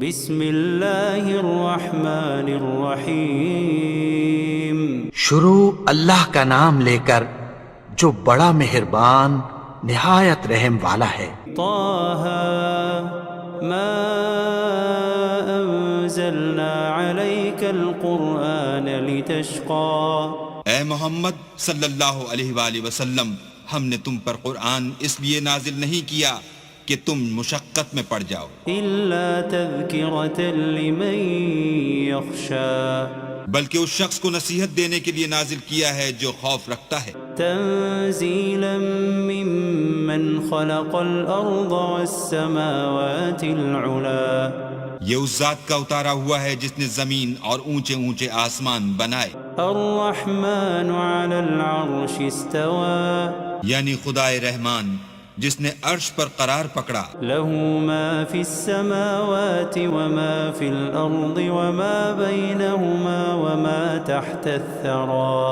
بسم اللہ الرحمن الرحیم شروع اللہ کا نام لے کر جو بڑا مہربان نہایت رحم والا ہے۔ طه ما انزلنا عليك القرآن لتشقى اے محمد صلی اللہ علیہ وآلہ وسلم، ہم نے تم پر قرآن اس لیے نازل نہیں کیا کہ تم مشقت میں پڑ جاؤ، إلا تذكرة لمن يخشى بلکہ اس شخص کو نصیحت دینے کے لیے نازل کیا ہے جو خوف رکھتا ہے، تنزيلا ممن خلق الأرض والسماوات العلا یہ اس ذات کا اتارا ہوا ہے جس نے زمین اور اونچے اونچے آسمان بنائے، الرحمن على العرش استوى یعنی خدائے رحمان جس نے عرش پر قرار پکڑا، له ما في السماوات وما في الأرض وما بينهما وما تحت الثرى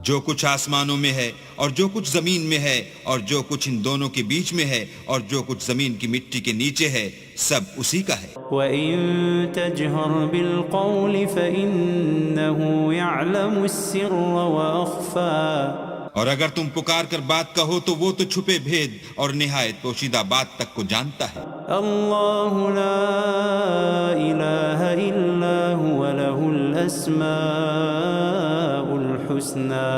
جو کچھ آسمانوں میں ہے اور جو کچھ زمین میں ہے اور جو کچھ ان دونوں کے بیچ میں ہے اور جو کچھ زمین کی مٹی کے نیچے ہے، سب اسی کا ہے۔ وَإِن تَجْهَرْ بِالْقَوْلِ فَإِنَّهُ يَعْلَمُ السِّرَّ وَأَخْفَى اور اگر تم پکار کر بات کہو تو وہ تو چھپے بھید اور نہایت پوشیدہ بات تک کو جانتا ہے۔ اللہ لا الہ الا هو له الاسماء الحسنى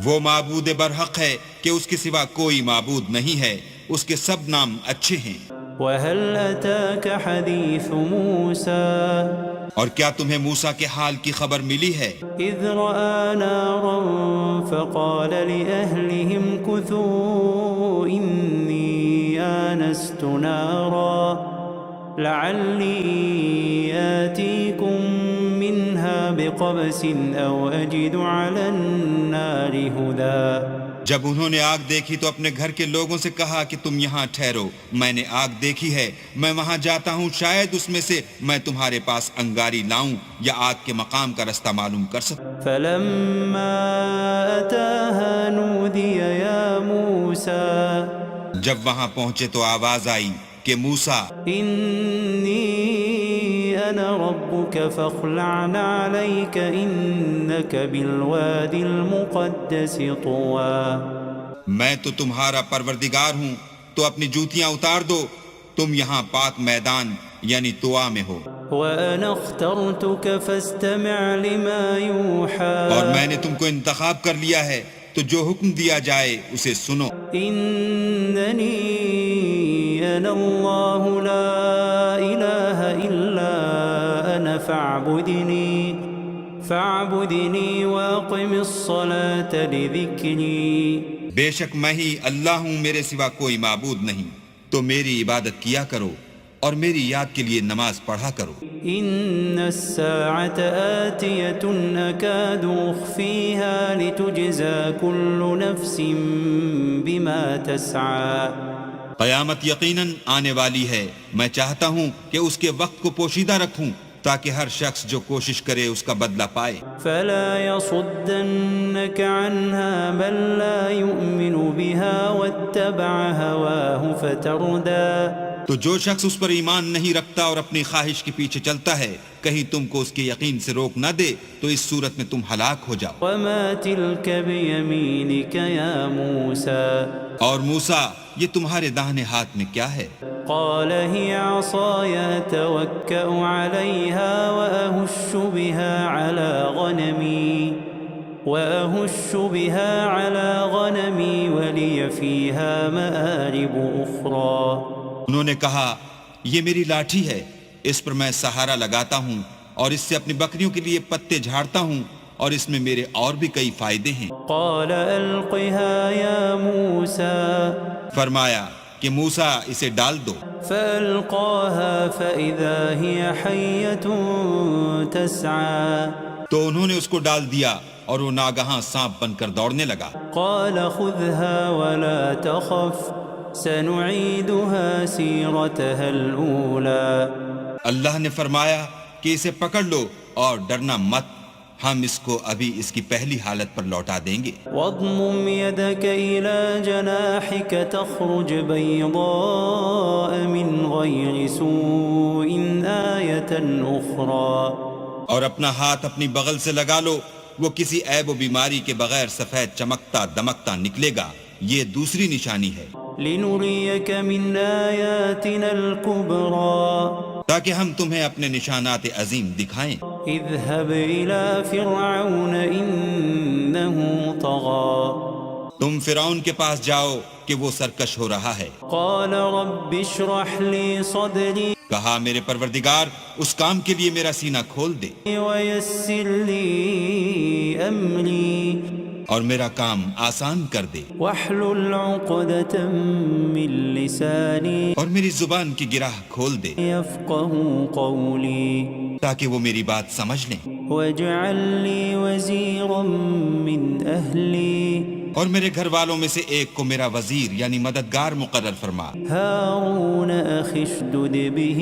وہ معبود برحق ہے کہ اس کے سوا کوئی معبود نہیں ہے، اس کے سب نام اچھے ہیں۔ وَهَلْ أَتَاكَ حَدِيثُ مُوسَى اور کیا تمہیں موسیٰ کے حال کی خبر ملی ہے؟ إِذْ رَأَى نَارًا فَقَالَ لِأَهْلِهِمْ كُثُوا إِنِّي آنَسْتُ نَارًا لَعَلِّي آتِيكُم مِّنْهَا بِقَبَسٍ أَوْ أَجِدُ عَلَى النَّارِ هُدًى جب انہوں نے آگ دیکھی تو اپنے گھر کے لوگوں سے کہا کہ تم یہاں ٹھہرو، میں نے آگ دیکھی ہے، میں وہاں جاتا ہوں، شاید اس میں سے میں تمہارے پاس انگاری لاؤں یا آگ کے مقام کا رستہ معلوم کر سکوں۔ فَلَمَّا أَتَاهَا نُودِيَ يَا مُوسَى جب وہاں پہنچے تو آواز آئی کہ موسیٰ، إِنِّي أَنَا رَبُّكَ فَاخْلَعْ عَلَيْكَ إِنَّكَ بِالْوَادِ الْمُقَدَّسِ طُوًى میں تو تمہارا پروردگار ہوں، تو اپنی جوتیاں اتار دو، تم یہاں پاک میدان یعنی طوا میں ہو، وَأَنَا اخْتَرْتُكَ فَاسْتَمِعْ لِمَا يُوحَى اور میں نے تم کو انتخاب کر لیا ہے، تو جو حکم دیا جائے اسے سنو۔ إِنَّنِي أَنَا اللَّهُ لَا إِلَهَ إِلَّا أَنَا فَاعْبُدْنِي وَأَقِمِ الصَّلَاةَ لِذِكْرِي بے شک میں ہی اللہ ہوں، میرے سوا کوئی معبود نہیں، تو میری عبادت کیا کرو اور میری یاد کے لیے نماز پڑھا کرو۔ إِنَّ السَّاعَةَ آتِيَةٌ أَكَادُ أُخْفِيهَا لِتُجْزَى كُلُّ نَفْسٍ بِمَا تَسْعَى قیامت یقیناً آنے والی ہے، میں چاہتا ہوں کہ اس کے وقت کو پوشیدہ رکھوں تاکہ ہر شخص جو کوشش کرے اس کا بدلہ پائے۔ فَلَا يَصُدَّنَّكَ عَنْهَا مَن لَّا يُؤْمِنُ بِهَا وَاتَّبَعَ هَوَاهُ فَتَرْدَىٰ تو جو شخص اس پر ایمان نہیں رکھتا اور اپنی خواہش کے پیچھے چلتا ہے، کہیں تم کو اس کے یقین سے روک نہ دے تو اس صورت میں تم ہلاک ہو جاؤ۔ وَمَا تِلْكَ بِيَمِينِكَ يَا مُوسَىٰ اور موسیٰ، یہ تمہارے داہنے ہاتھ میں کیا ہے؟ قال هي عصاي أتوكأ عليها وأهش بها على غنمي ولي فيها مآرب أخرى انہوں نے کہا، یہ میری لاٹھی ہے، اس پر میں سہارا لگاتا ہوں اور اس سے اپنی بکریوں کے لیے پتے جھاڑتا ہوں اور اس میں میرے اور بھی کئی فائدے ہیں۔ قال ألقها يا موسى فرمایا کہ موسیٰ اسے ڈال دو۔ فألقاها فإذا هي حية تسعى تو انہوں نے اس کو ڈال دیا اور وہ ناگہاں سانپ بن کر دوڑنے لگا۔ قال خذها ولا تخف سنعيدها سيرتها الأولى اللہ نے فرمایا کہ اسے پکڑ لو اور ڈرنا مت، ہم اس کو ابھی اس کی پہلی حالت پر لوٹا دیں گے۔ واضمم يدك إلى جناحك تخرج بيضاء من غير سوء آية أخرى اور اپنا ہاتھ اپنی بغل سے لگا لو، وہ کسی عیب و بیماری کے بغیر سفید چمکتا دمکتا نکلے گا، یہ دوسری نشانی ہے، لنريك من آياتنا الكبرى تاکہ ہم تمہیں اپنے نشانات عظیم دکھائیں۔ اذهب إلى فرعون إنه طغى تم فرعون کے پاس جاؤ کہ وہ سرکش ہو رہا ہے۔ قال رب اشرح لي صدري کہا میرے پروردگار اس کام کے لیے میرا سینہ کھول دے ويسر لي أمري اور میرا کام آسان کر دے، واحلل عقدة من لساني اور میری زبان کی گرہ کھول دے يفقهوا قولي تاکہ وہ میری بات سمجھ لیں، واجعل لي وزيرا من أهلي اور میرے گھر والوں میں سے ایک کو میرا وزیر یعنی مددگار مقرر فرما، هارون أخي اشدد به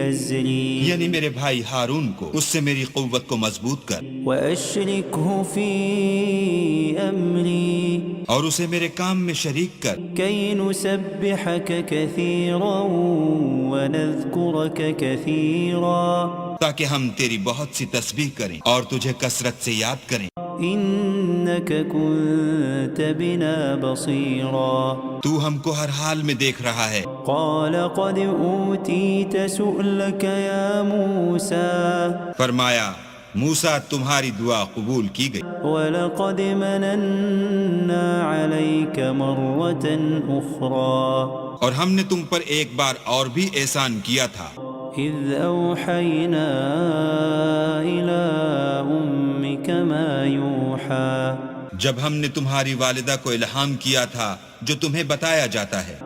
أزري یعنی میرے بھائی ہارون کو اس سے میری قوت کو مضبوط کر، وأشركه في أمري اور اسے میرے کام میں شریک کر، كي نسبحك كثيرا ونذكرك كثيرا تاکہ ہم تیری بہت سی تسبیح کریں اور تجھے کثرت سے یاد کریں، إنك كنت بنا بصيرا تو ہم کو ہر حال میں دیکھ رہا ہے۔ قال قد أوتيت سؤلك يا موسى فرمایا موسیٰ تمہاری دعا قبول کی گئی، ولقد مننا عليك مرة أخرى اور ہم نے تم پر ایک بار اور بھی احسان کیا تھا، إذ أوحينا إلى أمك ما يوحى جب ہم نے تمہاری والدہ کو الہام کیا تھا جو تمہیں بتایا جاتا ہے،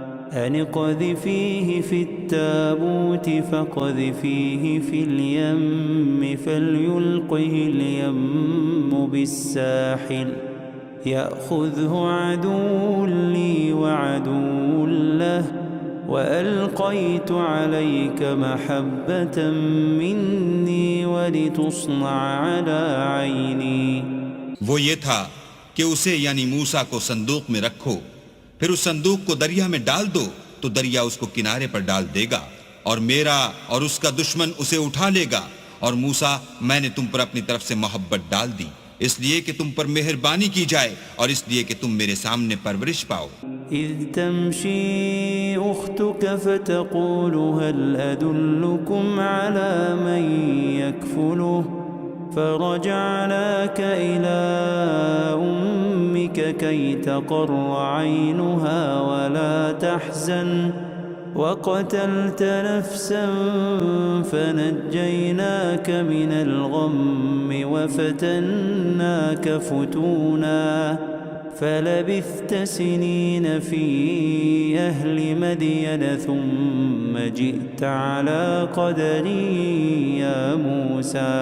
أن اقذفيه في التابوت فاقذفيه في اليم فليلقه اليم بالساحل يأخذه عدو لي وعدو له وألقيت عليك محبة مني ولتصنع على عيني۔ وہ یہ تھا کہ اسے یعنی موسیٰ کو صندوق میں رکھو، پھر اس صندوق کو دریا میں ڈال دو تو دریا اس کو کنارے پر ڈال دے گا، اور میرا اور اس کا دشمن اسے اٹھا لے گا، اور موسیٰ میں نے تم پر اپنی طرف سے محبت ڈال دی، اس لیے کہ تم پر مہربانی کی جائے اور اس لیے کہ تم میرے سامنے پرورش پاؤ۔ إذ تمشي أختك فتقول هل أدلكم على من يكفله فرجعناك إلى أمك كي تقر عينها ولا تحزن وقتلت نفسا فنجيناك من الغم وفتناك فتونا فلبثت سنين في أهل مدين ثم جئت على قدري يا موسى۔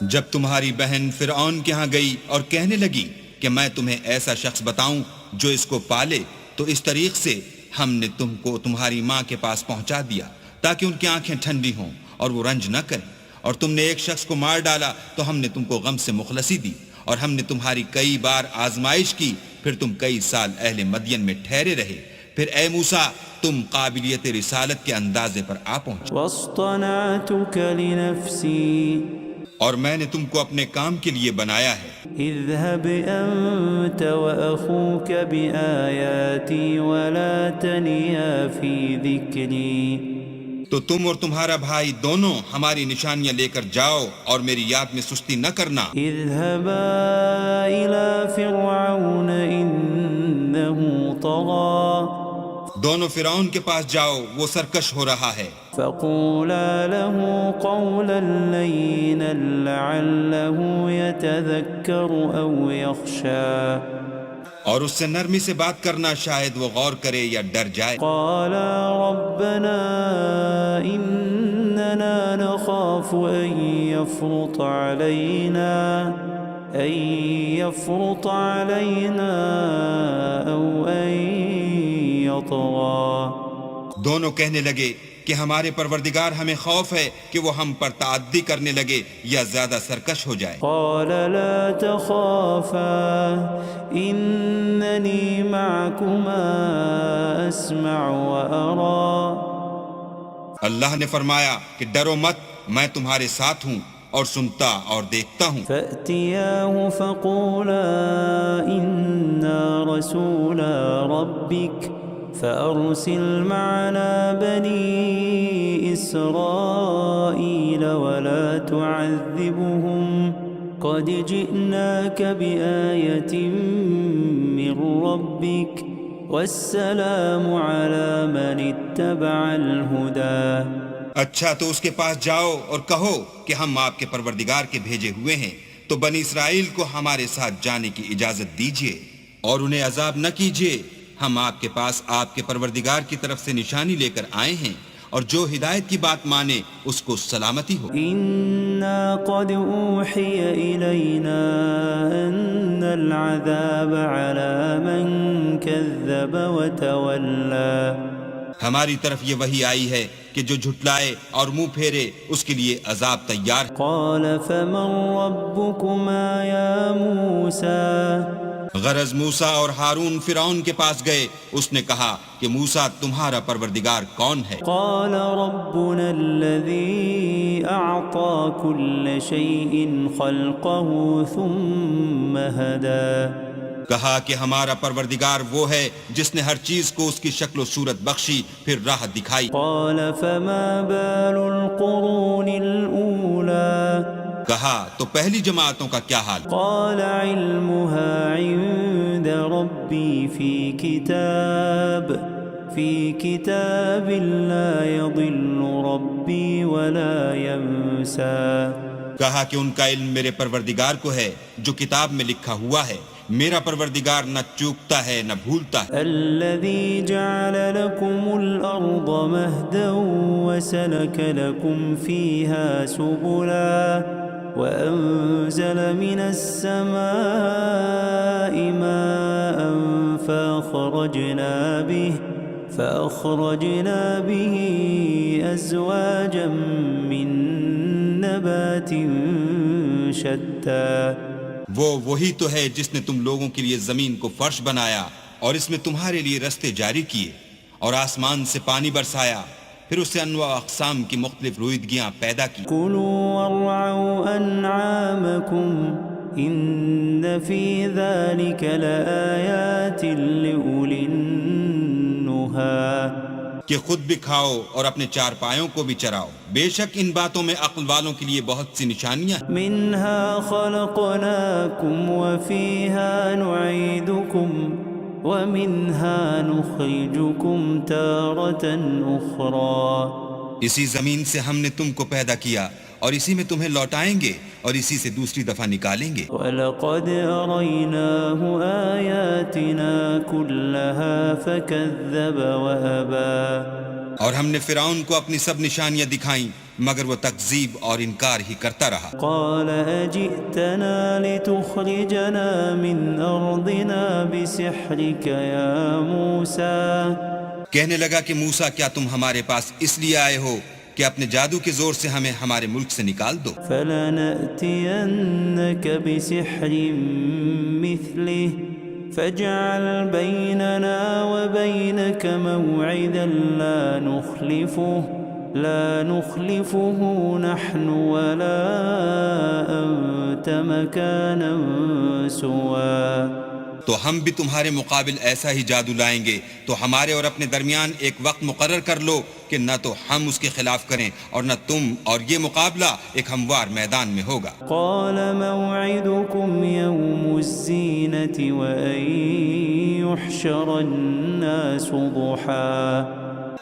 جب تمہاری بہن فرعون کے ہاں گئی اور کہنے لگی کہ میں تمہیں ایسا شخص بتاؤں جو اس کو پالے، تو اس طریق سے ہم نے تم کو تمہاری ماں کے پاس پہنچا دیا تاکہ ان کی آنکھیں ٹھنڈی ہوں اور وہ رنج نہ کریں، اور تم نے ایک شخص کو مار ڈالا تو ہم نے تم کو غم سے مخلصی دی، اور ہم نے تمہاری کئی بار آزمائش کی، پھر تم کئی سال اہل مدین میں ٹھہرے رہے، پھر اے موسیٰ تم قابلیت رسالت کے اندازے پر آ پہنچے، واصطنعتك لنفسي اور میں نے تم کو اپنے کام کے لیے بنایا ہے، اذهب أنت وأخوك بآياتي ولا تنيا في ذكري۔ تو تم اور تمہارا بھائی دونوں ہماری نشانیاں لے کر جاؤ اور میری یاد میں سستی نہ کرنا۔ اذهبا إلى فرعون إنه طغى دونوں فرعون کے پاس جاؤ، وہ سرکش ہو رہا ہے، فقولا له قولا لينا لعله يتذكر أو يخشى اور اس سے نرمی سے بات کرنا، شاید وہ غور کرے یا ڈر جائے۔ قالا ربنا إننا نخاف أن يفرط علينا أو أن يطغى۔ دونوں کہنے لگے کہ ہمارے پروردگار ہمیں خوف ہے کہ وہ ہم پر تعدی کرنے لگے یا زیادہ سرکش ہو جائے۔ قال لا تخافا إنني معكما أسمع وأرى۔ اللہ نے فرمایا کہ ڈرو مت، میں تمہارے ساتھ ہوں اور سنتا اور دیکھتا ہوں۔ فأتياه فقولا إنا رسولا ربك فأرسل معنا بني إسرائيل ولا تعذبهم قد جئناك بآية من ربك والسلام على من اتبع الهدى۔ اچھا تو اس کے پاس جاؤ اور کہو کہ ہم آپ کے پروردگار کے بھیجے ہوئے ہیں، تو بنی اسرائیل کو ہمارے ساتھ جانے کی اجازت دیجیے اور انہیں عذاب نہ کیجیے۔ ہم آپ کے پاس آپ کے پروردگار کی طرف سے نشانی لے کر آئے ہیں، اور جو ہدایت کی بات مانے اس کو سلامتی ہو۔ إنا قد أوحي إلينا أن العذاب على من كذب وتولى۔ ہماری طرف یہ وحی آئی ہے کہ جو جھٹلائے اور منہ پھیرے اس کے لیے عذاب تیار ہے۔ قال فمن ربكما يا موسى؟ غرض موسیٰ اور ہارون فرعون کے پاس گئے، اس نے کہا کہ موسیٰ تمہارا پروردگار کون ہے؟ قال ربنا الذي أعطى كل شيء خلقه ثم هدى۔ کہا کہ ہمارا پروردگار وہ ہے جس نے ہر چیز کو اس کی شکل و صورت بخشی پھر راہ دکھائی۔ قال فما بال القرون الأولى؟ کہا تو پہلی جماعتوں کا کیا حال؟ قال علمها عند ربي في كتاب لا يضل ربي ولا ينسى۔ کہا کہ ان کا علم میرے پروردگار کو ہے جو کتاب میں لکھا ہوا ہے، میرا پروردگار نہ چوکتا ہے نہ بھولتا ہے۔ الذي جعل لكم الأرض مهدا وسلك لكم فيها سبلا وأنزل من السماء ماء فأخرجنا به أزواجا من نبات شتى۔ وہ وہی تو ہے جس نے تم لوگوں کے لیے زمین کو فرش بنایا اور اس میں تمہارے لیے رستے جاری کیے، اور آسمان سے پانی برسایا، پھر اس سے انواع اقسام کی مختلف رویدگیاں پیدا کی۔ كلوا وارعوا أنعامكم إن في ذلك لآيات لأولي النهى۔ کہ خود بھی کھاؤ اور اپنے چارپایوں کو بھی چراؤ، بے شک ان باتوں میں عقل والوں کے لیے بہت سی نشانیاں ہیں۔ منها خلقناكم وفيها نعيدكم ومنها نخرجكم تارة أخرى۔ اسی زمین سے ہم نے تم کو پیدا کیا اور اسی میں تمہیں لوٹائیں گے اور اسی سے دوسری دفعہ نکالیں گے۔ وَلَقَدْ أَرَيْنَاهُ آيَاتِنَا كُلَّهَا فَكَذَّبَ وَأَبَى۔ اور ہم نے فرعون کو اپنی سب نشانیاں دکھائیں مگر وہ تکذیب اور انکار ہی کرتا رہا۔ قَالَ أَجِئْتَنَا لِتُخْرِجَنَا مِنْ أَرْضِنَا بِسِحْرِكَ يَا مُوسَى۔ کہنے لگا کہ موسیٰ کیا تم ہمارے پاس اس لیے آئے ہو کہ اپنے جادو کے زور سے ہمیں ہمارے ملک سے نکال دو؟ فَلَنَأْتِيَنَّكَ بِسِحْرٍ مِثْلِهِ فَاجْعَلْ بَيْنَنَا وَبَيْنَكَ مَوْعِدًا لا نخلفه نحن ولا أنت مكانا سوا۔ تو ہم بھی تمہارے مقابل ایسا ہی جادو لائیں گے، تو ہمارے اور اپنے درمیان ایک وقت مقرر کر لو کہ نہ تو ہم اس کے خلاف کریں اور نہ تم، اور یہ مقابلہ ایک ہموار میدان میں ہوگا۔ قال موعدكم يوم الزينة وأن يحشر الناس ضحى۔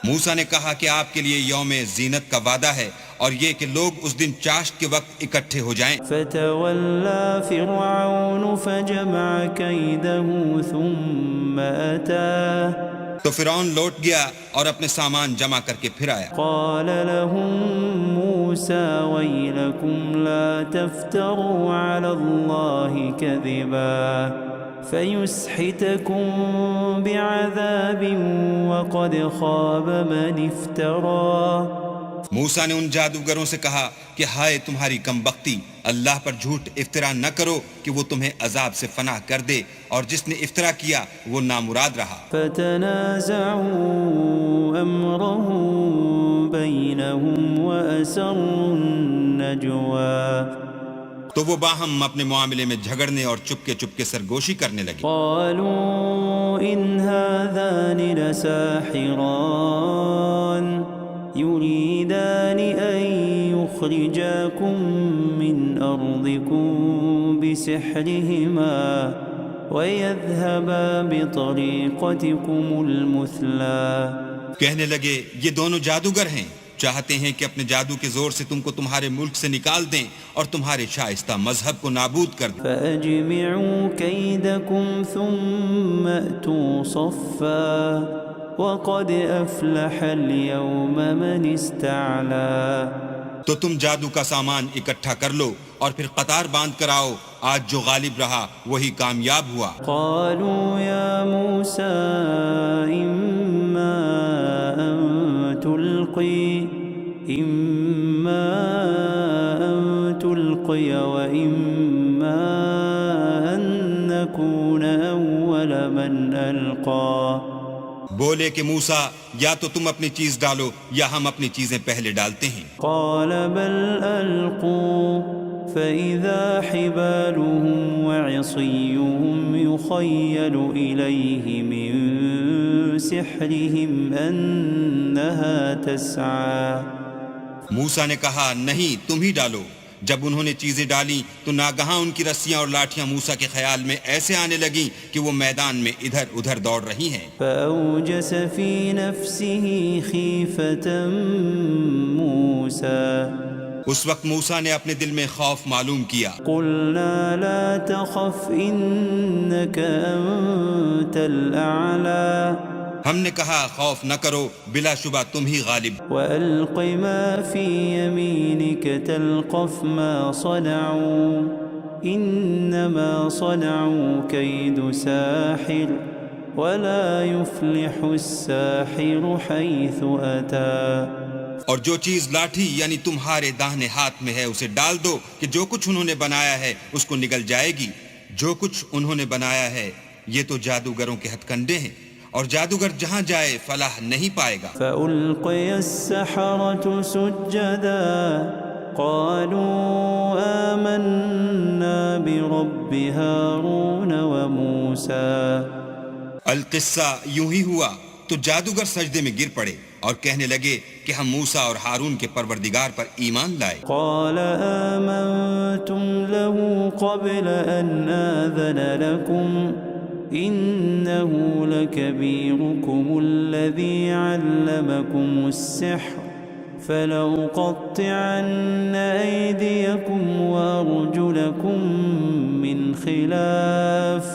موسیٰ نے کہا کہ آپ کے لیے یوم زینت کا وعدہ ہے اور یہ کہ لوگ اس دن چاشت کے وقت اکٹھے ہو جائیں۔ فتولى فرعون فجمع كيده ثم أتى۔ تو فرعون لوٹ گیا اور اپنے سامان جمع کر کے پھر آیا۔ قال لهم موسى ويلكم لا تفتروا على الله كذبا فيسحتكم بعذاب وقد خاب من افترى. موسیٰ نے ان جادوگروں سے کہا کہ ہائے تمہاری کم بختی، اللہ پر جھوٹ افطرا نہ کرو کہ وہ تمہیں عذاب سے فنا کر دے، اور جس نے افطرا کیا وہ نامراد رہا. فتنازعوا امرهم بينهم واسروا النجوى. تو وہ باہم اپنے معاملے میں جھگڑنے اور چپکے چپکے سرگوشی کرنے لگے. قالوا ان هذان لساحران يريدان ان يخرجاكم من ارضكم بسحرهما ويذهبا بطريقتكم المثلى. کہنے لگے یہ دونوں جادوگر ہیں، چاہتے ہیں کہ اپنے جادو کے زور سے تم کو تمہارے ملک سے نکال دیں اور تمہارے شائستہ مذہب کو نابود کر دیں. فأجمعوا كيدكم ثم أتوا صفا وقد أفلح اليوم من استعلى. تو تم جادو کا سامان اکٹھا کر لو اور پھر قطار باندھ کر آؤ، آج جو غالب رہا وہی کامیاب ہوا. قالوا يا موسى إما أن تلقي وإما أن نكون أول من ألقى. بولے کہ موسیٰ یا تو تم اپنی چیز ڈالو یا ہم اپنی چیزیں پہلے ڈالتے ہیں. قال بل ألقوا فإذا حبالهم وعصيهم يخيل إليه من سحرهم أنها تسعى. موسیٰ نے کہا نہیں تم ہی ڈالو. جب انہوں نے چیزیں ڈالی تو ناگہاں ان کی رسیاں اور لاٹھیاں موسیٰ کے خیال میں ایسے آنے لگیں کہ وہ میدان میں ادھر ادھر دوڑ رہی ہیں. فأوجس في نفسه خيفة موسى. اس وقت موسیٰ نے اپنے دل میں خوف معلوم کیا. قلنا لا تخف إنك أنت الأعلى. ہم نے کہا خوف نہ کرو، بلا شبہ تم ہی غالب. وألق ما في يمينك تلقف ما صنعوا إنما صنعوا كيد ساحر ولا يفلح الساحر حيث أتى. اور جو چیز لاٹھی یعنی تمہارے داہنے ہاتھ میں ہے اسے ڈال دو کہ جو کچھ انہوں نے بنایا ہے اس کو نگل جائے گی. جو کچھ انہوں نے بنایا ہے یہ تو جادوگروں کے ہتھ کنڈے ہیں، اور جادوگر جہاں جائے فلاح نہیں پائے گا. فألقي السحرة سجدا قالوا آمنا برب هارون وموسى. القصہ یوں ہی ہوا تو جادوگر سجدے میں گر پڑے اور کہنے لگے کہ ہم موسیٰ اور ہارون کے پروردگار پر ایمان لائے. قال آمنتم له قبل أن آذن لكم إنه لكبيركم الذي علمكم السحر فلأقطعن أيديكم وأرجلكم من خلاف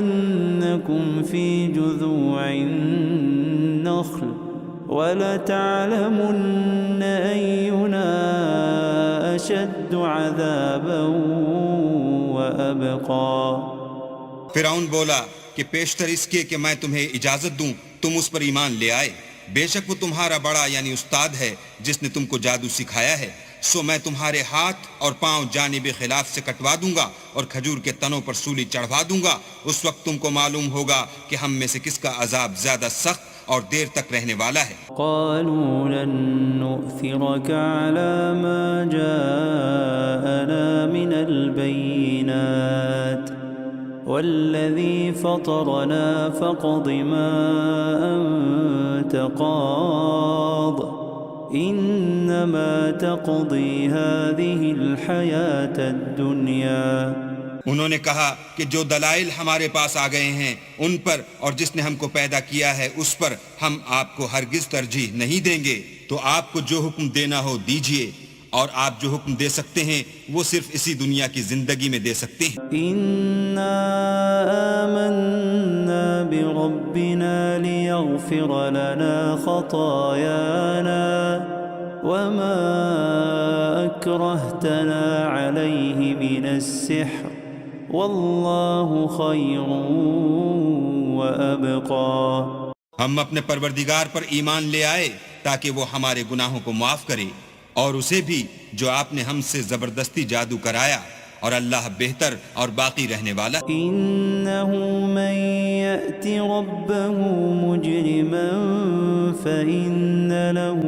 ولأصلبنكم في جذوع النخل ولتعلمن أينا أشد عذابا وأبقى. فرعون بولا کہ پیشتر اس کے کہ میں تمہیں اجازت دوں تم اس پر ایمان لے آئے، بے شک وہ تمہارا بڑا یعنی استاد ہے جس نے تم کو جادو سکھایا ہے، سو میں تمہارے ہاتھ اور پاؤں جانب خلاف سے کٹوا دوں گا اور کھجور کے تنوں پر سولی چڑھوا دوں گا. اس وقت تم کو معلوم ہوگا کہ ہم میں سے کس کا عذاب زیادہ سخت اور دیر تک رہنے والا ہے. قالوا لن نؤثرك على ما جاءنا من البينات والذي فطرنا فاقض ما أنت قاض إنما تقضي هذه الحياة الدنيا. انہوں نے کہا کہ جو دلائل ہمارے پاس آ گئے ہیں ان پر اور جس نے ہم کو پیدا کیا ہے اس پر ہم آپ کو ہرگز ترجیح نہیں دیں گے. تو آپ کو جو حکم دینا ہو دیجئے، اور آپ جو حکم دے سکتے ہیں وہ صرف اسی دنیا کی زندگی میں دے سکتے ہیں. إنا آمنا بربنا ليغفر لنا خطايانا وما أكرهتنا عليه من السحر واللہ خیر وابقى۔ ہم اپنے پروردگار پر ایمان لے آئے تاکہ وہ ہمارے گناہوں کو معاف کرے، اور اسے بھی جو آپ نے ہم سے زبردستی جادو کرایا، اور اللہ بہتر اور باقی رہنے والا۔ انه من يأت ربه مجرما فإن له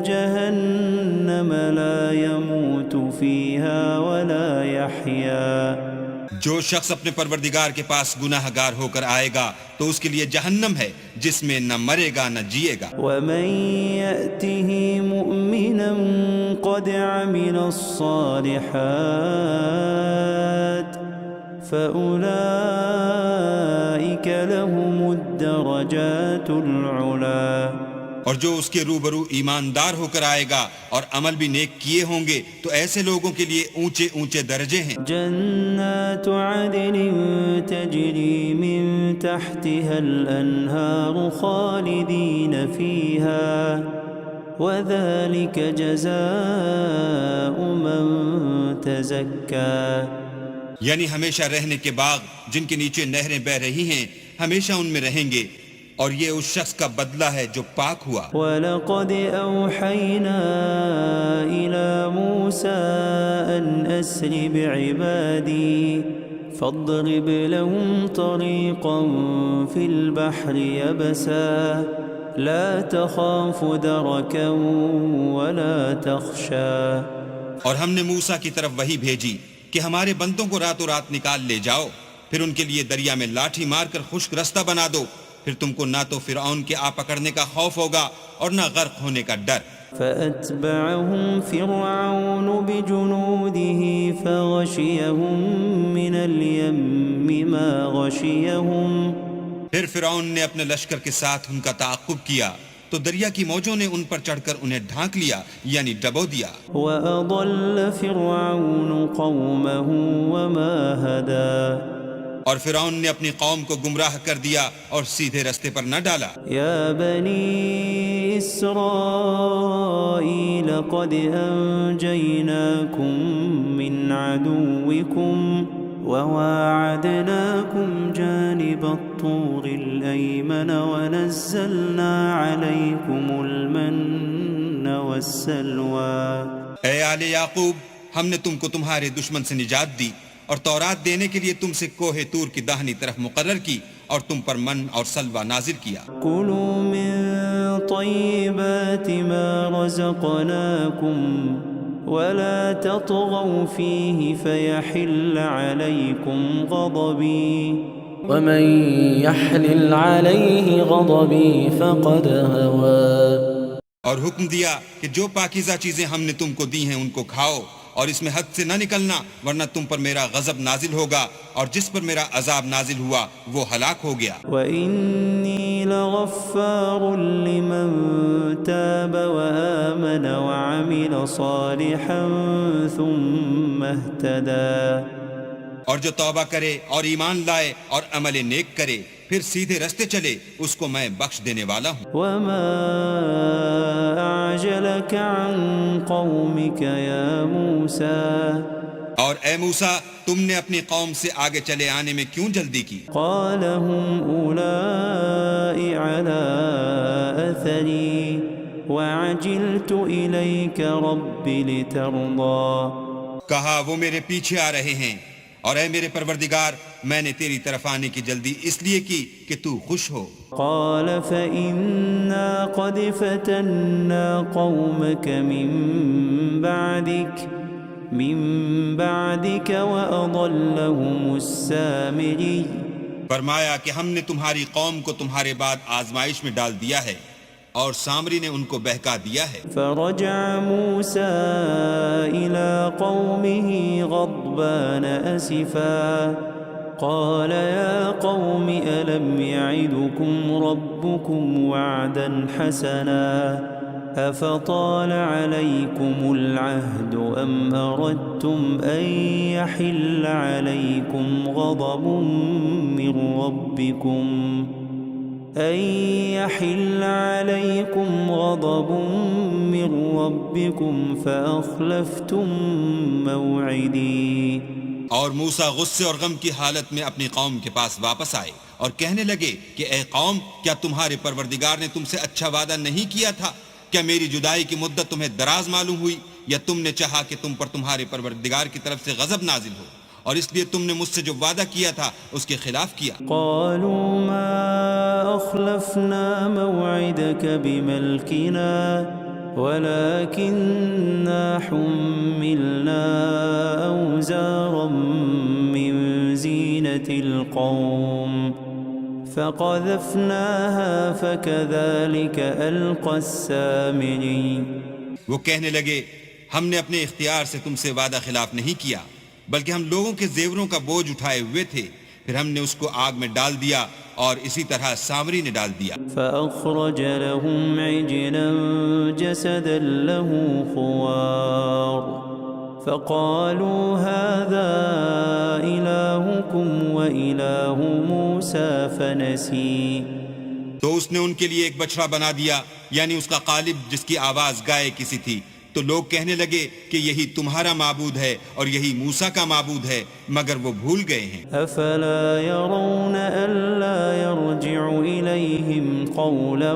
جهنم لا يموت فيها ولا يحيا۔ جو شخص اپنے پروردگار کے پاس گناہ گار ہو کر آئے گا تو اس کے لیے جہنم ہے جس میں نہ مرے گا نہ جیے گا۔ ومن يأته مؤمنا قد عمل الصالحات فأولئك لهم الدرجات العلا۔ اور جو اس کے روبرو ایماندار ہو کر آئے گا اور عمل بھی نیک کیے ہوں گے تو ایسے لوگوں کے لیے اونچے اونچے درجے ہیں۔ جنات عدن تجری من تحتها الانہار خالدین فیہا وذلك جزاء من تزکا۔ یعنی ہمیشہ رہنے کے باغ جن کے نیچے نہریں بہ رہی ہیں، ہمیشہ ان میں رہیں گے، اور یہ اس شخص کا بدلہ ہے جو پاک ہوا۔ وَلَقَدْ أَوْحَيْنَا إِلَى مُوسَىٰ أَنْ أَسْرِ بِعِبَادِي فَاضْرِبْ لَهُمْ طَرِيقًا فِي الْبَحْرِ يَبَسًا لَا تَخَافُ دَرَكًا وَلَا تَخْشَىٰ۔ اور ہم نے موسیٰ کی طرف وحی بھیجی کہ ہمارے بندوں کو راتوں رات نکال لے جاؤ، پھر ان کے لیے دریا میں لاٹھی مار کر خشک رستہ بنا دو، پھر تم کو نہ تو فرعون کے آ پکڑنے کا خوف ہوگا اور نہ غرق ہونے کا ڈر۔ فَأَتْبَعَهُمْ فِرْعَوْنُ بِجُنُودِهِ فَغَشِيَهُمْ مِنَ الْيَمِّ مَا غَشِيَهُمْ۔ پھر فرعون نے اپنے لشکر کے ساتھ ان کا تعاقب کیا تو دریا کی موجوں نے ان پر چڑھ کر انہیں ڈھانک لیا، یعنی ڈبو دیا۔ وَأَضَلَّ فِرْعَوْنُ قَوْمَهُ وَمَا هَدَىٰ۔ اور فرعون نے اپنی قوم کو گمراہ کر دیا اور سیدھے رستے پر نہ ڈالا۔ یا بنی اسرائیل قد انجیناکم من عدوکم وواعدناکم جانب الطور الایمن ونزلنا علیکم المن والسلوى۔ اے آل یعقوب، ہم نے تم کو تمہارے دشمن سے نجات دی اور تورات دینے کے لیے تم سے کوہ طور کی داہنی طرف مقرر کی اور تم پر من اور سلوہ نازل کیا۔ کلوا من طیبات ما رزقناکم ولا تطغوا فیہ فیحل علیکم غضبی ومن يحلل عليه غضبي فقد هوى۔ اور حکم دیا کہ جو پاکیزہ چیزیں ہم نے تم کو دی ہیں ان کو کھاؤ، اور اس میں حد سے نہ نکلنا ورنہ تم پر میرا غضب نازل ہوگا، اور جس پر میرا عذاب نازل ہوا وہ ہلاک ہو گیا۔ وَإِنِّي لَغَفَّارٌ لِّمَن تَابَ وَآمَنَ وَعَمِلَ صَالِحًا ثُمَّ اهْتَدَىٰ۔ اور جو توبہ کرے اور ایمان لائے اور عمل نیک کرے پھر سیدھے رستے چلے، اس کو میں بخش دینے والا ہوں۔ وَمَا أَعْجَلَكَ عَن قَوْمِكَ يَا مُوسَىٰ۔ اور اے موسیٰ، تم نے اپنی قوم سے آگے چلے آنے میں کیوں جلدی کی؟ قَالَ هُمْ أُولَاءِ عَلَىٰ أَثَرِي وَعَجِلْتُ إِلَيْكَ رَبِّ لِتَرْضَىٰ۔ کہا وہ میرے پیچھے آ رہے ہیں، اور اے میرے پروردگار، میں نے تیری طرف آنے کی جلدی اس لیے کی کہ تو خوش ہو۔ قال فإنا قد فتنا قومك من بعدك وأضلهم السامري۔ فرمایا کہ ہم نے تمہاری قوم کو تمہارے بعد آزمائش میں ڈال دیا ہے اور سامری نے ان کو بہکا دیا ہے۔ فرجع موسى إلى قومه غضبان أسفا قال يا قوم ألم يعدكم ربكم وعدا حسنا أفطال عليكم العهد أم أردتم أن يحل عليكم غضب من ربكم أن يحل عليكم غضب من ربكم فأخلفتم موعدي. اور موسیٰ غصے اور غم کی حالت میں اپنی قوم کے پاس واپس آئے اور کہنے لگے کہ اے قوم، کیا تمہارے پروردگار نے تم سے اچھا وعدہ نہیں کیا تھا؟ کیا میری جدائی کی مدت تمہیں دراز معلوم ہوئی، یا تم نے چاہا کہ تم پر تمہارے پروردگار کی طرف سے غضب نازل ہو، اور اس لیے تم نے مجھ سے جو وعدہ کیا تھا اس کے خلاف کیا؟ قالوا ما أخلفنا موعدك بملكنا ولكننا حملنا أوزارا من زينة القوم فقذفناها فكذلك ألقى السامري. وہ کہنے لگے، ہم نے اپنے اختیار سے تم سے وعدہ خلاف نہیں کیا، بلکہ ہم لوگوں کے زیوروں کا بوجھ اٹھائے ہوئے تھے، پھر ہم نے اس کو آگ میں ڈال دیا اور اسی طرح سامری نے ڈال دیا. فأخرج لهم عجلا جسدا له خوار فقالوا هذا إلهكم وإله موسى فنسي. تو اس نے ان کے لیے ایک بچڑا بنا دیا، یعنی اس کا قالب جس کی آواز گائے کسی تھی. تو لوگ کہنے لگے کہ یہی تمہارا معبود ہے اور یہی موسیٰ کا معبود ہے، مگر وہ بھول گئے ہیں. افلا يرون الا يرجع اليهم قولا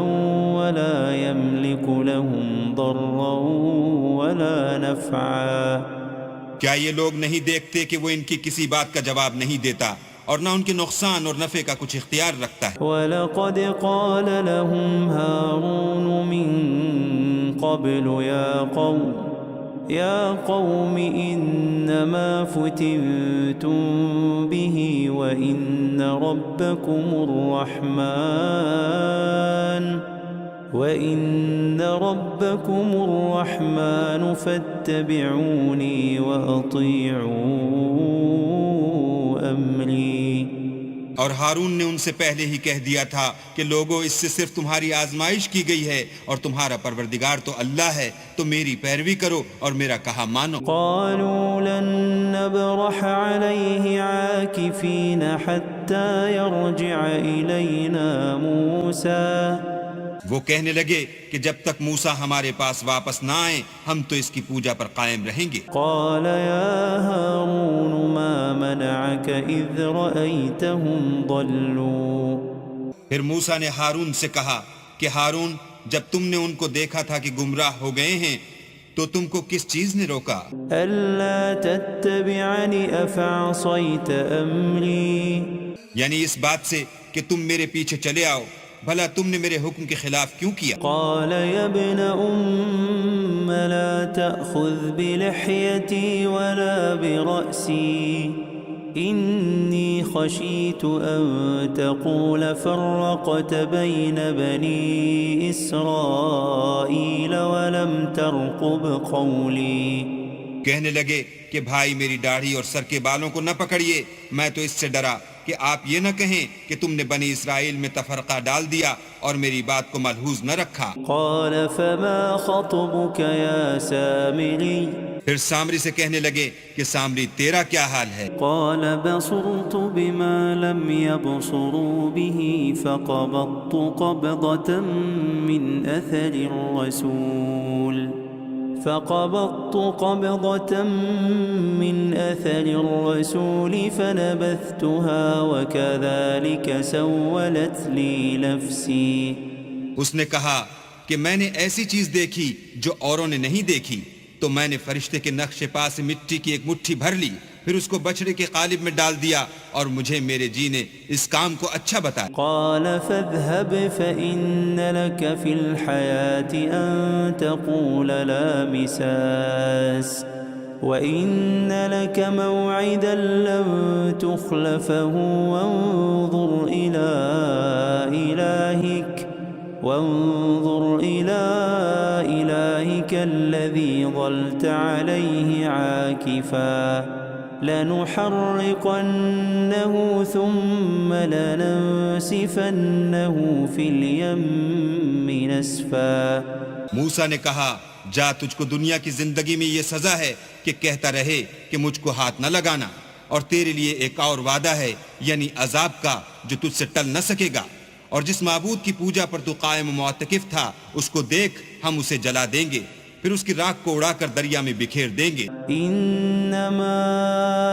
ولا يملك لهم ضرا ولا نفعا. کیا یہ لوگ نہیں دیکھتے کہ وہ ان کی کسی بات کا جواب نہیں دیتا اور نہ ان کے نقصان اور نفع کا کچھ اختیار رکھتا ہے؟ وَلَقَدْ قَالَ لَهُمْ هَارُونُ مِن قَبْلُ يَا قَوْمِ إِنَّمَا فُتِنْتُمْ بِهِ وَإِنَّ رَبَّكُمُ الرَّحْمَنُ فَاتَّبِعُونِي وَأَطِيعُوا أَمْرِي. اور ہارون نے ان سے پہلے ہی کہہ دیا تھا کہ لوگوں، اس سے صرف تمہاری آزمائش کی گئی ہے اور تمہارا پروردگار تو اللہ ہے، تو میری پیروی کرو اور میرا کہا مانو. قالوا لن نبرح عليه عاكفين حتى يرجع إلينا موسى. وہ کہنے لگے کہ جب تک موسیٰ ہمارے پاس واپس نہ آئیں ہم تو اس کی پوجا پر قائم رہیں گے. قال يا هارون ما منعك إذ رأيتهم ضلوا. پھر موسیٰ نے ہارون سے کہا کہ ہارون، جب تم نے ان کو دیکھا تھا کہ گمراہ ہو گئے ہیں تو تم کو کس چیز نے روکا؟ ألا تتبعني أفعصيت أمري. یعنی اس بات سے کہ تم میرے پیچھے چلے آؤ، بھلا تم نے میرے حکم کے خلاف کیوں کیا؟ قال يا ابن أم لا تأخذ بلحيتي ولا برأسي إني خشيت أن تقول فرقت بين بني إسرائيل ولم ترقب قولي. کہنے لگے کہ بھائی میری داڑھی اور سر کے بالوں کو نہ پکڑیے، میں تو اس سے ڈرا کہ آپ یہ نہ کہیں کہ تم نے بنی اسرائیل میں تفرقہ ڈال دیا اور میری بات کو ملحوظ نہ رکھا. قال فما خطبك يا سامري. پھر سامری سے کہنے لگے کہ سامری تیرا کیا حال ہے؟ قال بصرت بما لم يبصروا به فقبضت قبضة من أثر الرسول فنبذتها وكذلك سولت لي نفسي. اس نے کہا کہ میں نے ایسی چیز دیکھی جو اوروں نے نہیں دیکھی، تو میں نے فرشتے کے نقش پا سے مٹی کی ایک مٹھی بھر لی، پھر اس کو بچڑے کے قالب میں ڈال دیا اور مجھے میرے جی نے اس کام کو اچھا بتایا. قال فاذهب فإن لك في الحياة أن تقول لا مساس وإن لك موعدا لن تخلفه وانظر إلى إلهك الذي ظلت عليه عاكفا لنحرقنه ثم لننسفنه في اليم نسفا. موسیٰ نے کہا، جا، تجھ کو دنیا کی زندگی میں یہ سزا ہے کہ کہتا رہے کہ مجھ کو ہاتھ نہ لگانا، اور تیرے لیے ایک اور وعدہ ہے، یعنی عذاب کا جو تجھ سے ٹل نہ سکے گا، اور جس معبود کی پوجا پر تو قائم و معتکف تھا اس کو دیکھ ہم اسے جلا دیں گے، پھر اس کی راکھ کو اڑا کر دریا میں بکھیر دیں گے۔ انما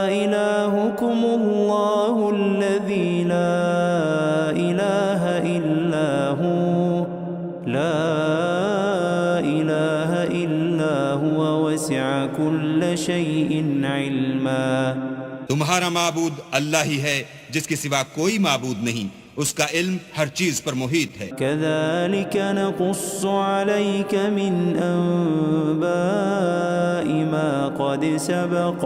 الہکم اللہ الذی لا الہ الا ہو، لا الہ الا ہوا وسع کل شیء علما۔ تمہارا معبود اللہ ہی ہے جس کے سوا کوئی معبود نہیں، اس کا علم ہر چیز پر محیط ہے۔ كذلك نقص عليك من أنباء ما قد سبق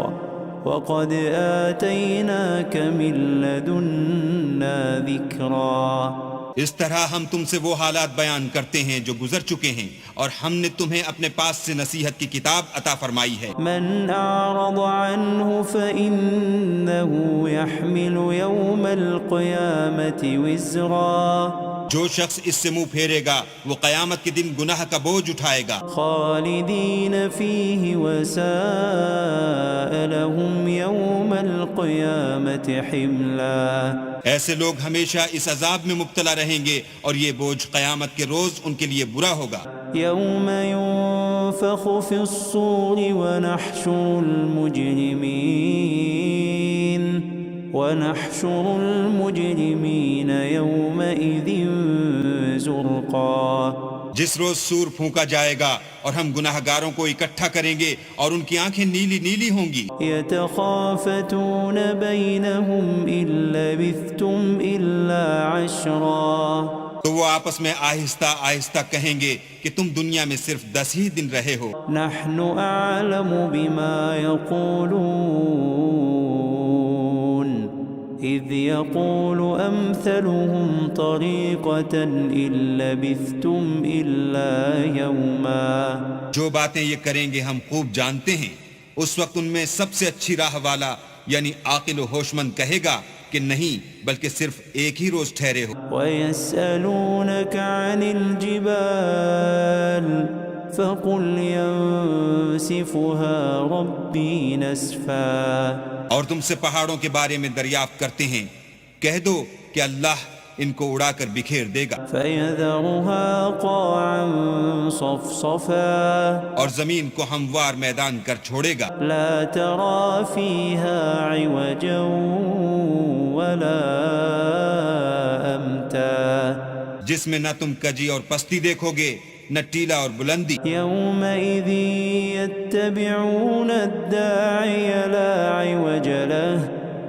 وقد آتيناك من لدنا ذكرا۔ اس طرح ہم تم سے وہ حالات بیان کرتے ہیں جو گزر چکے ہیں، اور ہم نے تمہیں اپنے پاس سے نصیحت کی کتاب عطا فرمائی ہے۔ من أعرض عنه فإنه يحمل يوم القيامة وزرا۔ جو شخص اس سے منہ پھیرے گا وہ قیامت کے دن گناہ کا بوجھ اٹھائے گا۔ خالدین فیہ وساء لهم یوم القیامت حملا۔ ایسے لوگ ہمیشہ اس عذاب میں مبتلا رہیں گے اور یہ بوجھ قیامت کے روز ان کے لیے برا ہوگا۔ یوم ينفخ فی الصور ونحشر المجرمین یومئذ زرقا۔ جس روز سور پھونکا جائے گا اور ہم گناہ گاروں کو اکٹھا کریں گے اور ان کی آنکھیں نیلی نیلی ہوں گی۔ یتخافتون بینہم ان لبثتم الا عشرا۔ تو وہ آپس میں آہستہ آہستہ کہیں گے کہ تم دنیا میں صرف 10 ہی دن رہے ہو۔ نحن اعلم بما یقولون اذ یقول امثلهم طریقة ان لبثتم الا یوما۔ جو باتیں یہ کریں گے ہم خوب جانتے ہیں، اس وقت ان میں سب سے اچھی راہ والا یعنی عاقل و ہوش مند کہے گا کہ نہیں بلکہ صرف ایک ہی روز ٹھہرے ہو۔ وَيَسْأَلُونَكَ عَنِ الْجِبَالِ فَقُلْ يَنسِفُهَا رَبِّي نَسْفًا۔ اور تم سے پہاڑوں کے بارے میں دریافت کرتے ہیں، کہہ دو کہ اللہ ان کو اڑا کر بکھیر دے گا۔ فَيَذَرُهَا قَاعًا صَفْصَفًا۔ اور زمین کو ہموار میدان کر چھوڑے گا۔ لَا تَرَى فِيهَا عِوَجًا وَلَا أَمْتًا۔ جس میں نہ تم کجی اور پستی دیکھو گے نہ ٹیلا اور بلندی۔ يومئذ يتبعون الداعي لا عوج له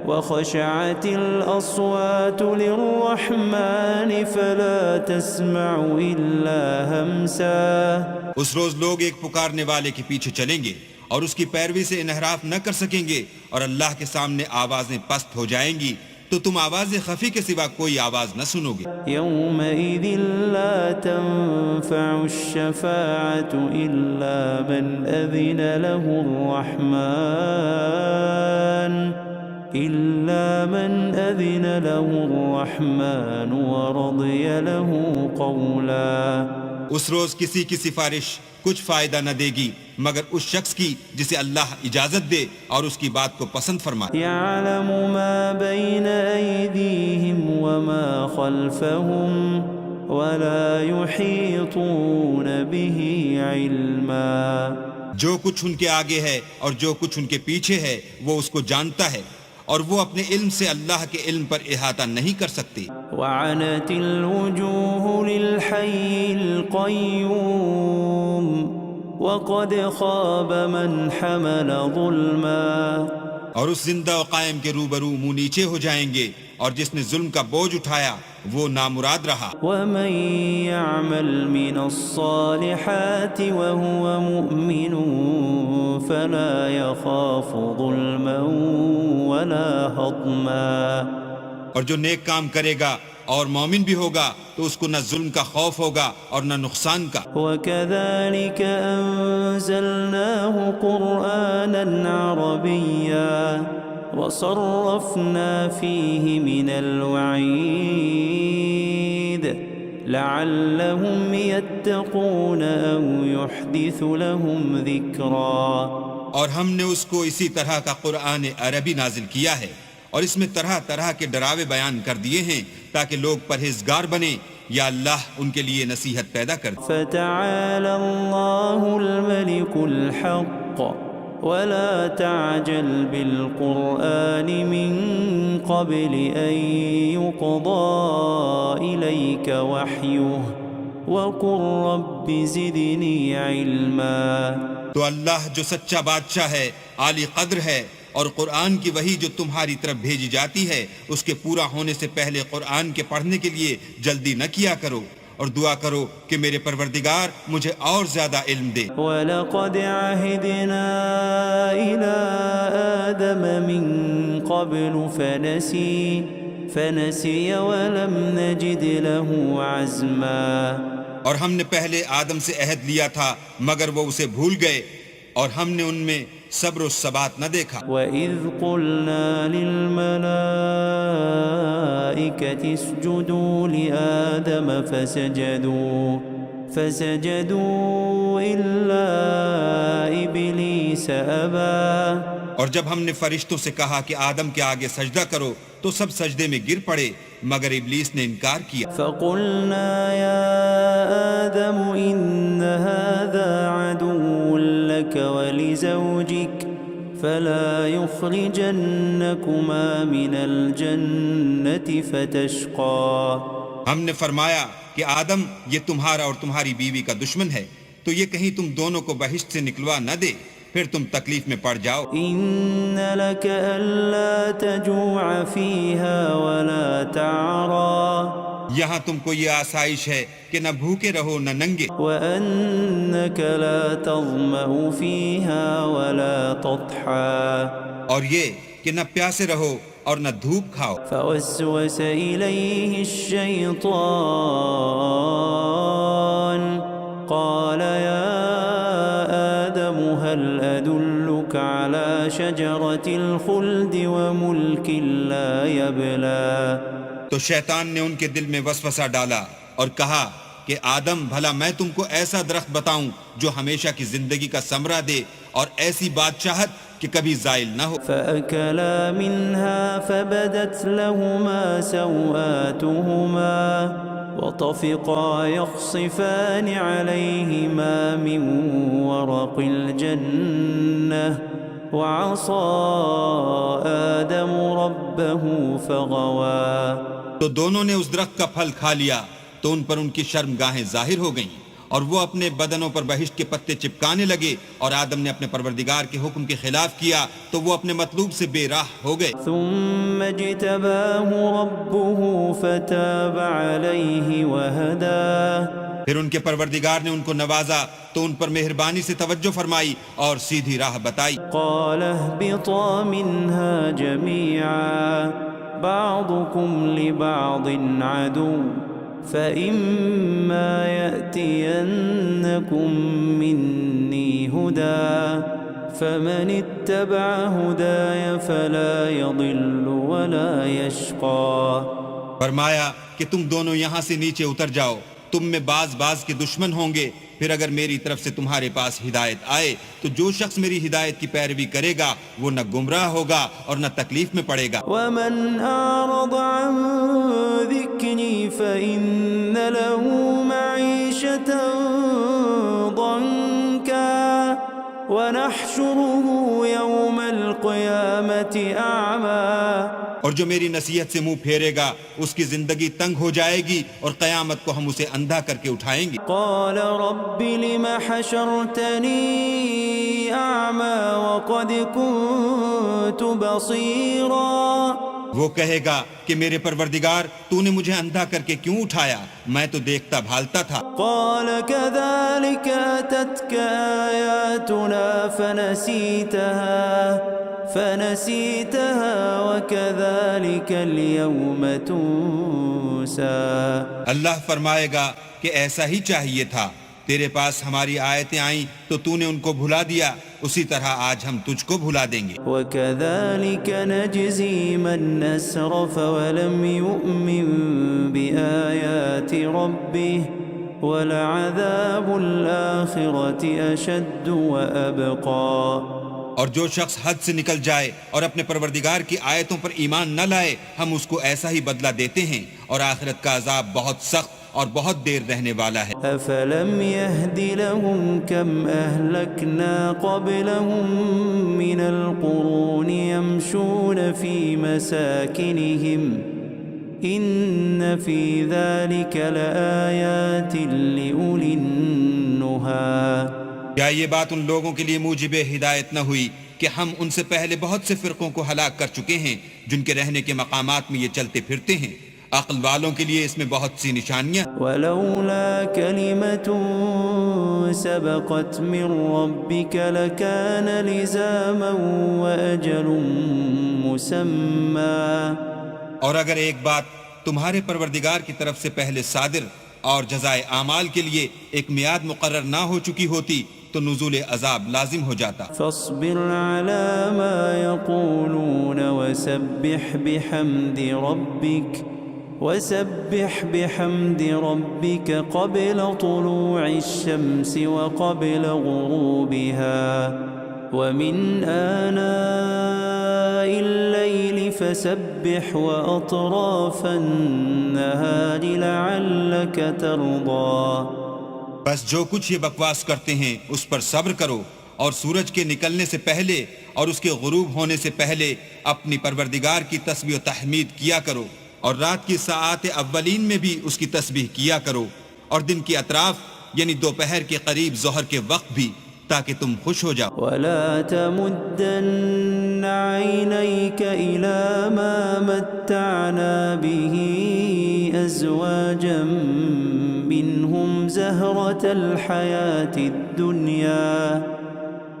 وخشعت الأصوات للرحمن فلا تسمع إلا همسا۔ اس روز لوگ ایک پکارنے والے کے پیچھے چلیں گے اور اس کی پیروی سے انحراف نہ کر سکیں گے، اور اللہ کے سامنے آوازیں پست ہو جائیں گی تو تم آواز خفی کے سوا کوئی آواز نہ سنو گے۔ يومئذ لا تنفع الشفاعة إلا من أذن له الرحمن ورضي له قولا۔ اس روز کسی کی سفارش کچھ فائدہ نہ دے گی مگر اس شخص کی جسے اللہ اجازت دے اور اس کی بات کو پسند فرمائے۔ يعلم ما بين أيديهم وما خلفهم ولا يحيطون به علما۔ جو کچھ ان کے آگے ہے اور جو کچھ ان کے پیچھے ہے وہ اس کو جانتا ہے، اور وہ اپنے علم سے اللہ کے علم پر احاطہ نہیں کر سکتی۔ وعنت الوجوه للحي القيوم وقد خاب من حمل ظلما۔ اور اس زندہ و قائم کے روبرو منہ نیچے ہو جائیں گے، اور جس نے ظلم کا بوجھ اٹھایا وہ نامراد رہا۔ ومن يعمل من الصالحات وهو مؤمن فلا يخاف ظلما ولا هضما۔ اور جو نیک کام کرے گا اور مومن بھی ہوگا تو اس کو نہ ظلم کا خوف ہوگا اور نہ نقصان کا۔ وَكَذَلِكَ أَنزَلْنَاهُ قُرْآنًا عَرَبِيًّا وَصَرَّفْنَا فِيهِ مِنَ الْوَعِيدِ لَعَلَّهُمْ يَتَّقُونَ أَوْ يُحْدِثُ لَهُمْ ذِكْرًا۔ اور ہم نے اس کو اسی طرح کا قرآن عربی نازل کیا ہے، اور اس میں طرح طرح کے ڈراوے بیان کر دیے ہیں تاکہ لوگ پرہیزگار بنیں، یا اللہ ان کے لیے نصیحت پیدا کر دے۔ فتعالى الله الملك الحق ولا تعجل بالقرآن من قبل أن يقضى إليك وحيه وقل رب زدني علما۔ تو اللہ جو سچا بادشاہ ہے، عالی قدر ہے، اور قرآن کی وحی جو تمہاری طرف بھیجی جاتی ہے اس کے پورا ہونے سے پہلے قرآن کے پڑھنے کے لیے جلدی نہ کیا کرو، اور دعا کرو کہ میرے پروردگار مجھے اور زیادہ علم دے۔ وَلَقَدْ عَهِدْنَا إِلَىٰ آدَمَ مِن قَبْلُ فَنَسِيَ وَلَمْ نَجِدْ لَهُ عَزْمًا۔ اور ہم نے پہلے آدم سے عہد لیا تھا مگر وہ اسے بھول گئے، اور ہم نے ان میں صبر و ثبات نہ دیکھا۔ وَإِذْ قُلْنَا لِلْمَلَائِكَةِ اسْجُدُوا لِآدَمَ فَسَجَدُوا إِلَّا إِبْلِيسَ أَبَى۔ اور جب ہم نے فرشتوں سے کہا کہ آدم کے آگے سجدہ کرو تو سب سجدے میں گر پڑے مگر ابلیس نے انکار کیا۔ فَقُلْنَا يَا آدَمُ إِنَّ هَذَا عَدُوٌّ لَكَ وَلِزَوْجِكَ فَلَا يُخْرِجَنَّكُمَا مِنَ الْجَنَّةِ فَتَشْقَى۔ ہم نے فرمایا کہ آدم یہ تمہارا اور تمہاری بیوی کا دشمن ہے، تو یہ کہیں تم دونوں کو بہشت سے نکلوا نہ دے، پھر تم تکلیف میں پڑ جاؤ۔ إِنَّ لَكَ أَلَّا تَجُوعَ فِيهَا وَلَا تَعْرَى۔ یہاں تم کو یہ آسائش ہے کہ نہ بھوکے رہو نہ ننگے، وَأَنَّكَ لَا تَظْمَأُ فِيهَا وَلَا تَضْحَى۔ اور یہ کہ نہ پیاسے رہو اور نہ دھوپ کھاؤ۔ فوسوس إليه الشيطان قال يا آدم هل أدلك على شجرة الخلد وملك لا يبلى۔ تو شیطان نے ان کے دل میں وسوسہ ڈالا اور کہا کہ آدم بھلا میں تم کو ایسا درخت بتاؤں جو ہمیشہ کی زندگی کا ثمرہ دے اور ایسی بادشاہت کہ کبھی زائل نہ ہو۔ فأكلا منها فبدت لهما سوآتهما وطفقا يخصفان عليهما من ورق الجنة وعصى آدم ربه فغوى۔ تو دونوں نے اس درخت کا پھل کھا لیا تو ان پر ان کی شرم گاہیں ظاہر ہو گئیں اور وہ اپنے بدنوں پر بہشت کے پتے چپکانے لگے، اور آدم نے اپنے پروردگار کے حکم کے خلاف کیا تو وہ اپنے مطلوب سے بے راہ ہو گئے۔ ثم اجتباه ربه فتاب عليه وهدى۔ پھر ان کے پروردگار نے ان کو نوازا تو ان پر مہربانی سے توجہ فرمائی اور سیدھی راہ بتائی۔ قال اهبطا منها جميعا بعضكم لبعض عدو فإما يأتينكم مني هدى فمن اتبع هداي فلا يضل ولا يشقى۔ فرمایا کہ تم دونوں یہاں سے نیچے اتر جاؤ، تم میں بعض کے دشمن ہوں گے، پھر اگر میری طرف سے تمہارے پاس ہدایت آئے تو جو شخص میری ہدایت کی پیروی کرے گا وہ نہ گمراہ ہوگا اور نہ تکلیف میں پڑے گا۔ ومن أعرض عن ذكري فإن له معيشة ضنكا ونحشره يوم القيامة أعمى۔ اور جو میری نصیحت سے منہ پھیرے گا اس کی زندگی تنگ ہو جائے گی اور قیامت کو ہم اسے اندھا کر کے اٹھائیں گے۔ قال رب لم حشرتني أعمى وقد كنت بصيرا۔ وہ کہے گا کہ میرے پروردگار تو نے مجھے اندھا کر کے کیوں اٹھایا، میں تو دیکھتا بھالتا تھا۔ قال كذلك أتتك آياتنا فنسيتها وكذلك اليوم تنسى۔ اللہ فرمائے گا کہ ایسا ہی چاہیے تھا، تیرے پاس ہماری آیتیں آئیں تو تو نے ان کو بھلا دیا، اسی طرح آج ہم تجھ کو بھلا دیں گے۔ وكذلك نجزي من أسرف ولم يؤمن بآيات ربه ولعذاب الآخرة أشد وأبقى۔ اور جو شخص حد سے نکل جائے اور اپنے پروردگار کی آیتوں پر ایمان نہ لائے ہم اس کو ایسا ہی بدلہ دیتے ہیں اور آخرت کا عذاب بہت سخت اور بہت دیر رہنے والا ہے۔ أفلم يهد لهم كم أهلكنا قبلهم من القرون يمشون في مساكنهم إن في ذلك لآيات لأولي النهى۔ کیا یہ بات ان لوگوں کے لیے موجب ہدایت نہ ہوئی کہ ہم ان سے پہلے بہت سے فرقوں کو ہلاک کر چکے ہیں جن کے رہنے کے مقامات میں یہ چلتے پھرتے ہیں؟ عقل والوں کے لیے اس میں بہت سی نشانیاں۔ ولولا كلمة سبقت من ربك لكان لزاما وأجل مسمى۔ اور اگر ایک بات تمہارے پروردگار کی طرف سے پہلے صادر اور جزائے اعمال کے لیے ایک میعاد مقرر نہ ہو چکی ہوتی تو نزول عذاب لازم ہو جاتا۔ فاصبر على ما يقولون وسبح بحمد ربك قبل طلوع الشمس وقبل غروبها ومن آناء الليل فسبح وأطراف النهار لعلك ترضى۔ بس جو کچھ یہ بکواس کرتے ہیں اس پر صبر کرو اور سورج کے نکلنے سے پہلے اور اس کے غروب ہونے سے پہلے اپنی پروردگار کی تسبیح و تحمید کیا کرو اور رات کی ساعات اولین میں بھی اس کی تسبیح کیا کرو اور دن کی اطراف یعنی دوپہر کے قریب ظہر کے وقت بھی تاکہ تم خوش ہو جاؤ۔ ولا تمدن عينيك إلى ما متعنا به أزواجا منهم زهرة الحياة الدنيا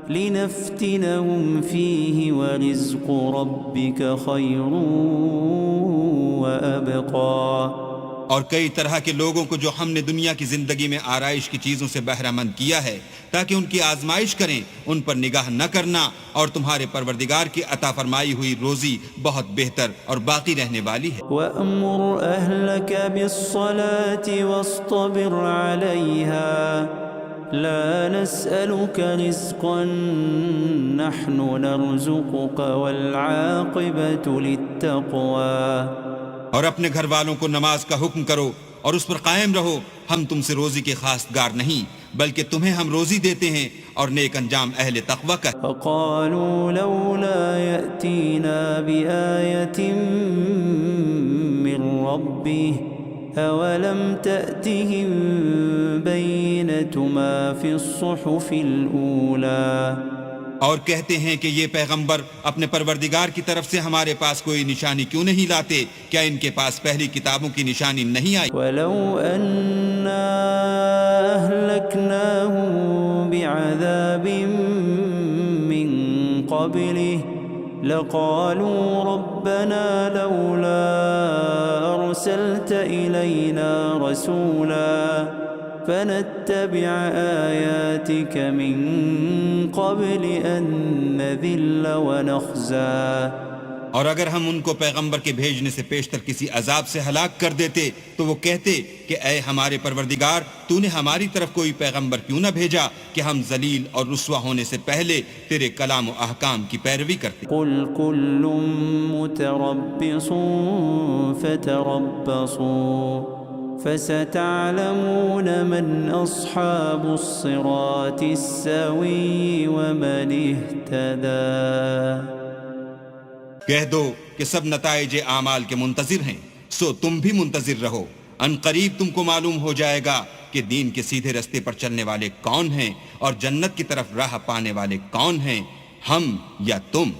لنفتنهم فيه ورزق ربك خير وأبقى۔ اور کئی طرح کے لوگوں کو جو ہم نے دنیا کی زندگی میں آرائش کی چیزوں سے بہرہ مند کیا ہے تاکہ ان کی آزمائش کریں، ان پر نگاہ نہ کرنا، اور تمہارے پروردگار کی عطا فرمائی ہوئی روزی بہت بہتر اور باقی رہنے والی ہے۔ وَأْمُرْ أَهْلَكَ بِالصَّلَاةِ وَاصْطَبِرْ عَلَيْهَا لَا نَسْأَلُكَ رِزْقًا نَحْنُ نَرْزُقُكَ وَالْعَاقِبَةُ لِلتَّقْوَى۔ اور اپنے گھر والوں کو نماز کا حکم کرو اور اس پر قائم رہو، ہم تم سے روزی کے خواستگار نہیں بلکہ تمہیں ہم روزی دیتے ہیں اور نیک انجام اہل تقوی کا۔ فقالوا لولا يأتينا بآية من ربه أولم تأتهم بينة ما في الصحف الأولى۔ اور کہتے ہیں کہ یہ پیغمبر اپنے پروردگار کی طرف سے ہمارے پاس کوئی نشانی کیوں نہیں لاتے؟ کیا ان کے پاس پہلی کتابوں کی نشانی نہیں آئی؟ وَلَوْ أَنَّا أَهْلَكْنَاهُمْ بِعَذَابٍ مِّن قَبْلِهِ لَقَالُوا رَبَّنَا لَوْلَا أَرْسَلْتَ إِلَيْنَا رَسُولًا فنتبع آياتك من قبل أن نذل ونخزى۔ اور اگر ہم ان کو پیغمبر کے بھیجنے سے پیشتر کسی عذاب سے ہلاک کر دیتے تو وہ کہتے کہ اے ہمارے پروردگار تو نے ہماری طرف کوئی پیغمبر کیوں نہ بھیجا کہ ہم ذلیل اور رسوا ہونے سے پہلے تیرے کلام و احکام کی پیروی کرتے۔ قل كل متربص فتربصوا فستعلمون من أصحاب الصراط السوي ومن اهتدى۔ کہہ دو کہ سب نتائج اعمال کے منتظر ہیں، سو تم بھی منتظر رہو، ان قریب تم کو معلوم ہو جائے گا کہ دین کے سیدھے رستے پر چلنے والے کون ہیں اور جنت کی طرف راہ پانے والے کون ہیں، ہم یا تم۔